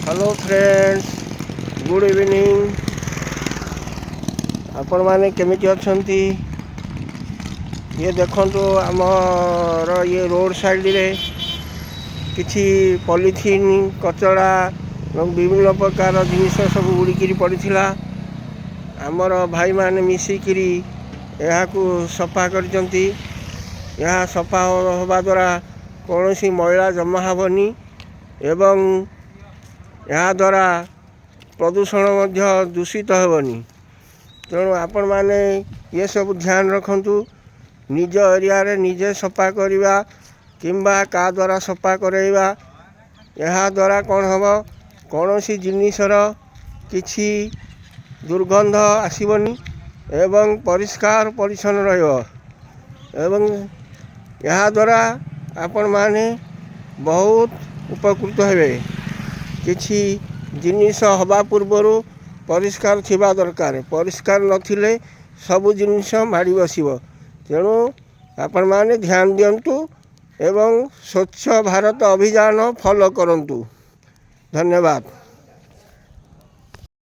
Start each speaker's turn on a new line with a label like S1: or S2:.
S1: Hello friends, good evening. आपण माने केमिति अछंती? ये देखंतु आमर ये रोड साइड रे किछि पॉलिथीन कचड़ा और विभिन्न प्रकार जिनिस सब उड़िकी पड़िथिला। आमर भाई माने मिसिकिरी यहाकू सफा करचंती। यह सफा होबा द्वारा कौनसी मैला जमा हेबनी एवं यह द्वारा प्रदूषण दूषित हेबनी। तेणु आपण माने ये सब ध्यान रखंतु। निज एरिया रे निजे सफा करिबा किंबा का द्वारा सफा करैबा। यह द्वारा कौन हम कौनसी जिनिसर किछि दुर्गंध आसीबनी एवं परिष्कार परिच्छन्न रहिबो। एवं यह द्वारा आपण माने बहुत उपकृत हेबे। किछि जिनिस हवा पूर्वर परिष्कार थिबा दरकार। परिष्कार नथिले सब जिनिस माड़ी बसिबो। तेणु आपण माने ध्यान दियंतु एवं स्वच्छ भारत अभियान फॉलो करंतु। धन्यवाद।